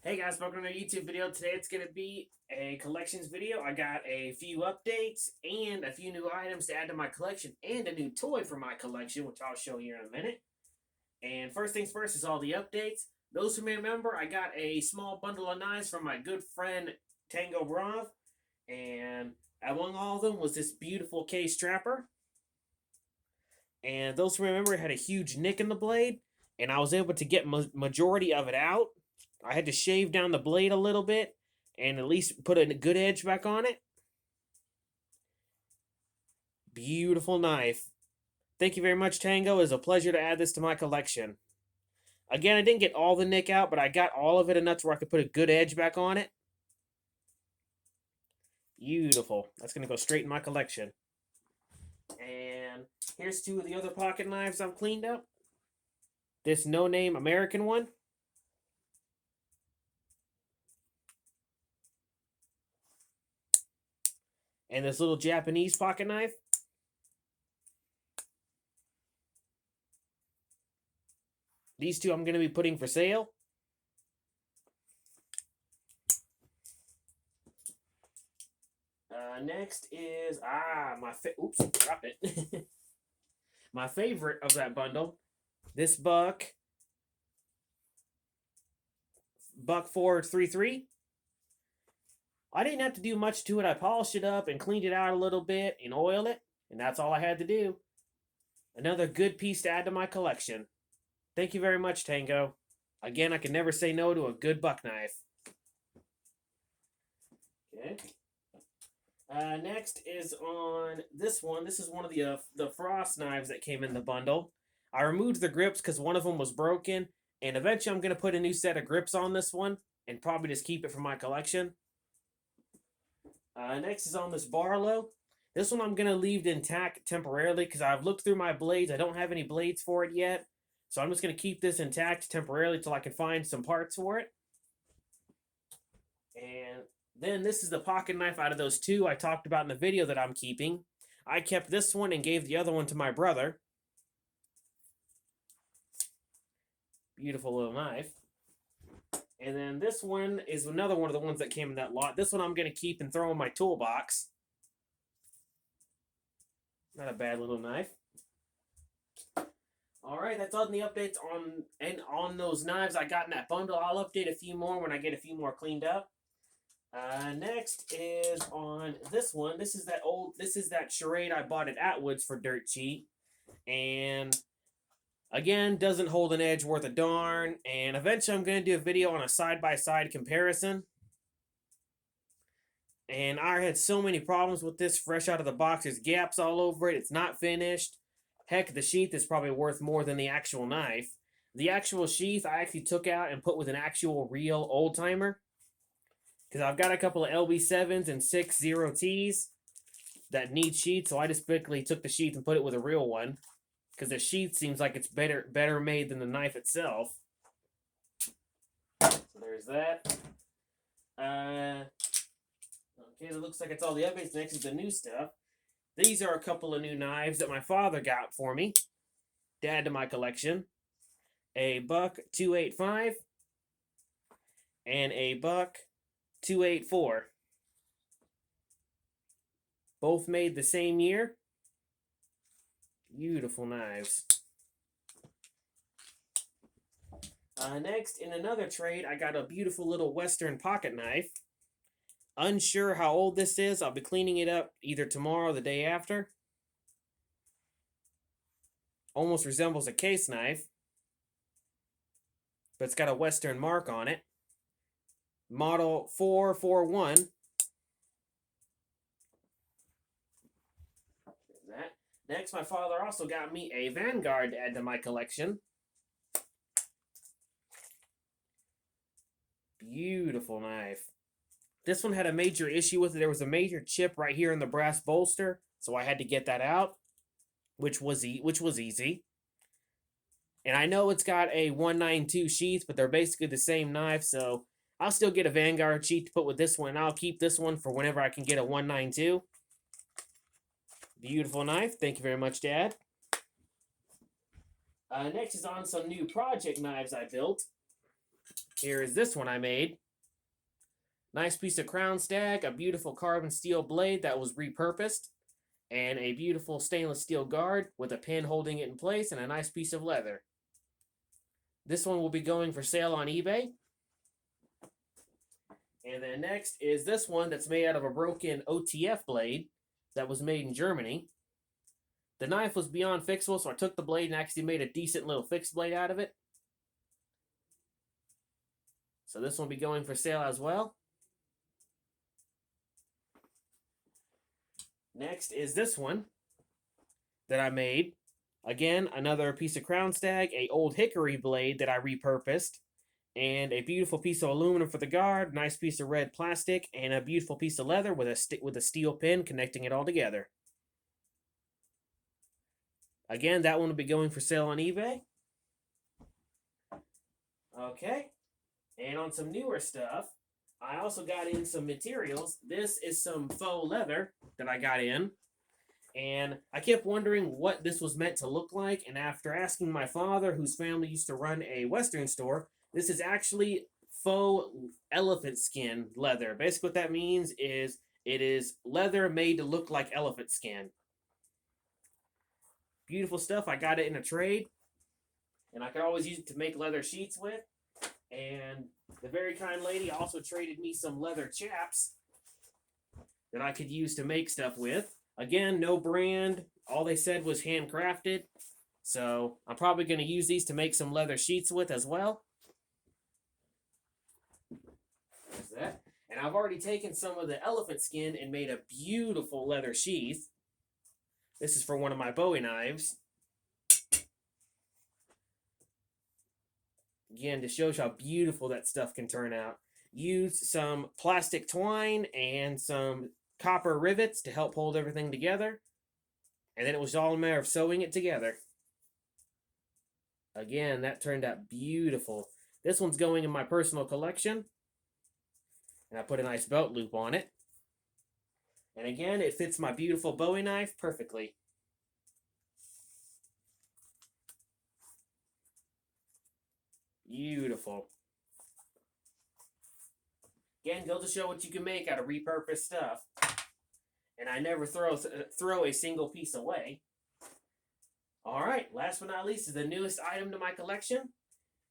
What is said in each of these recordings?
Hey guys, welcome to our YouTube video. Today it's going to be a collections video. I got a few updates and a few new items to add to my collection and a new toy for my collection, which I'll show you in a minute. And first things first is all the updates. Those who may remember, I got a small bundle of knives from my good friend Tango Brav. And among all of them was this beautiful case trapper. And those who remember, it had a huge nick in the blade. And I was able to get majority of it out. I had to shave down the blade a little bit and at least put a good edge back on it. Beautiful knife. Thank you very much, Tango. It was a pleasure to add this to my collection. Again, I didn't get all the nick out, but I got all of it enough where I could put a good edge back on it. Beautiful. That's going to go straight in my collection. And here's two of the other pocket knives I've cleaned up. This no-name American one. And this little Japanese pocket knife. These two I'm going to be putting for sale. Next is, oops, drop it. My favorite of that bundle, this Buck 433. I didn't have to do much to it. I polished it up and cleaned it out a little bit and oiled it, and that's all I had to do. Another good piece to add to my collection. Thank you very much, Tango. Again, I can never say no to a good buck knife. Okay. Next is on this one. This is one of the Frost knives that came in the bundle. I removed the grips because one of them was broken, and eventually I'm going to put a new set of grips on this one and probably just keep it for my collection. Next is on this Barlow. This one I'm going to leave intact temporarily because I've looked through my blades. I don't have any blades for it yet. So I'm just going to keep this intact temporarily until I can find some parts for it. And then this is the pocket knife out of those two I talked about in the video that I'm keeping. I kept this one and gave the other one to my brother. Beautiful little knife. And then this one is another one of the ones that came in that lot. This one I'm going to keep and throw in my toolbox. Not a bad little knife. Alright, that's all the updates on those knives I got in that bundle. I'll update a few more when I get a few more cleaned up. Next is on this one. This is that charade I bought at Atwood's for dirt cheap. And again, doesn't hold an edge worth a darn. And eventually I'm going to do a video on a side-by-side comparison. And I had so many problems with this fresh out of the box. There's gaps all over it. It's not finished. Heck, the sheath is probably worth more than the actual knife. The actual sheath I actually took out and put with an actual real old-timer. Because I've got a couple of LB7s and 6 0Ts that need sheaths, so I just quickly took the sheath and put it with a real one. Because the sheath seems like it's better made than the knife itself. So there's that. Okay, it looks like it's all the updates. Next is the new stuff. These are a couple of new knives that my father got for me to add to my collection. A Buck 285 and a Buck 284. Both made the same year. Beautiful knives. Next, in another trade, I got a beautiful little Western pocket knife. Unsure how old this is. I'll be cleaning it up either tomorrow or the day after. Almost resembles a case knife, but it's got a Western mark on it. Model 441. There's that. Next, my father also got me a Vanguard to add to my collection. Beautiful knife. This one had a major issue with it. There was a major chip right here in the brass bolster, so I had to get that out, which was easy. And I know it's got a 192 sheath, but they're basically the same knife, so I'll still get a Vanguard sheath to put with this one. I'll keep this one for whenever I can get a 192. Beautiful knife. Thank you very much, Dad. Next is on some new project knives I built. Here is this one I made. Nice piece of crown stag, a beautiful carbon steel blade that was repurposed, and a beautiful stainless steel guard with a pin holding it in place and a nice piece of leather. This one will be going for sale on eBay. And then next is this one that's made out of a broken OTF blade that was made in Germany. The knife was beyond fixable, so I took the blade and actually made a decent little fixed blade out of it. So this one will be going for sale as well. Next is this one that I made. Again, another piece of crown stag, a old hickory blade that I repurposed, and a beautiful piece of aluminum for the guard, nice piece of red plastic, and a beautiful piece of leather with a steel pin connecting it all together. Again, that one will be going for sale on eBay. Okay, and on some newer stuff, I also got in some materials. This is some faux leather that I got in. And I kept wondering what this was meant to look like. And after asking my father, whose family used to run a Western store, this is actually faux elephant skin leather. Basically what that means is it is leather made to look like elephant skin. Beautiful stuff. I got it in a trade. And I could always use it to make leather sheets with. And the very kind lady also traded me some leather chaps that I could use to make stuff with. Again, no brand. All they said was handcrafted. So I'm probably going to use these to make some leather sheets with as well. There's that. And I've already taken some of the elephant skin and made a beautiful leather sheath. This is for one of my Bowie knives. Again, to show you how beautiful that stuff can turn out. Use some plastic twine and some copper rivets to help hold everything together. And then it was all a matter of sewing it together. Again, that turned out beautiful. This one's going in my personal collection. And I put a nice belt loop on it. And again, it fits my beautiful Bowie knife perfectly. Beautiful. Again, go to show what you can make out of repurposed stuff. And I never throw a single piece away. Alright, last but not least is the newest item to my collection.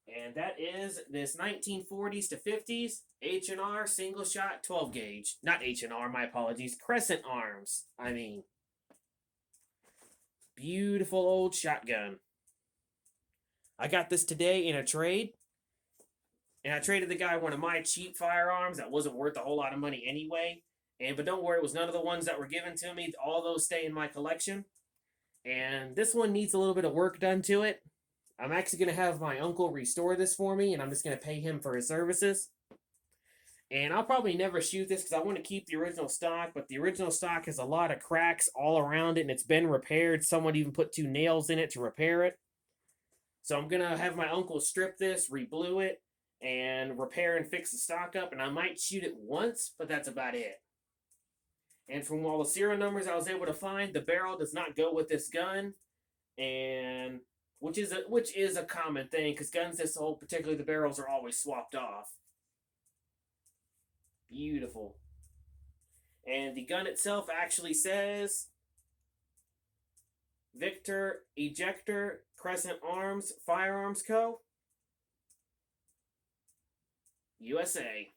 And that is this 1940s to 50s H&R single shot 12 gauge. Not H&R, my apologies. Crescent arms, I mean. Beautiful old shotgun. I got this today in a trade. And I traded the guy one of my cheap firearms that wasn't worth a whole lot of money anyway. But don't worry, it was none of the ones that were given to me. All those stay in my collection. And this one needs a little bit of work done to it. I'm actually going to have my uncle restore this for me, and I'm just going to pay him for his services. And I'll probably never shoot this because I want to keep the original stock, but the original stock has a lot of cracks all around it, and it's been repaired. Someone even put 2 nails in it to repair it. So I'm going to have my uncle strip this, reblue it, and repair and fix the stock up, and I might shoot it once, but that's about it. And from all the serial numbers I was able to find, the barrel does not go with this gun, and which is a common thing because guns this old, particularly the barrels, are always swapped off. Beautiful. And the gun itself actually says Victor Ejector Crescent Arms Firearms Co. USA.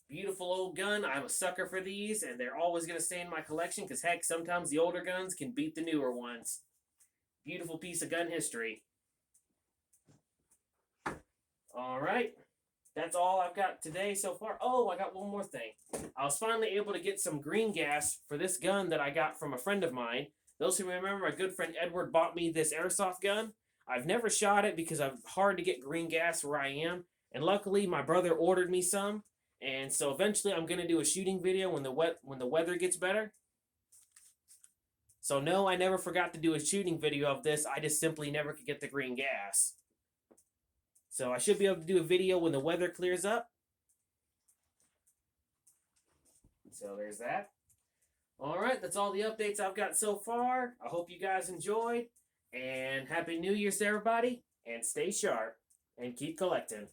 Beautiful old gun. I'm a sucker for these, and they're always going to stay in my collection because, heck, sometimes the older guns can beat the newer ones. Beautiful piece of gun history. Alright. That's all I've got today so far. Oh, I got one more thing. I was finally able to get some green gas for this gun that I got from a friend of mine. Those who remember, my good friend Edward bought me this airsoft gun. I've never shot it because it's hard to get green gas where I am. And luckily, my brother ordered me some. And so eventually I'm going to do a shooting video when the weather gets better. So no, I never forgot to do a shooting video of this. I just simply never could get the green gas. So I should be able to do a video when the weather clears up. So there's that. Alright, that's all the updates I've got so far. I hope you guys enjoyed. And Happy New Year's to everybody. And stay sharp. and keep collecting.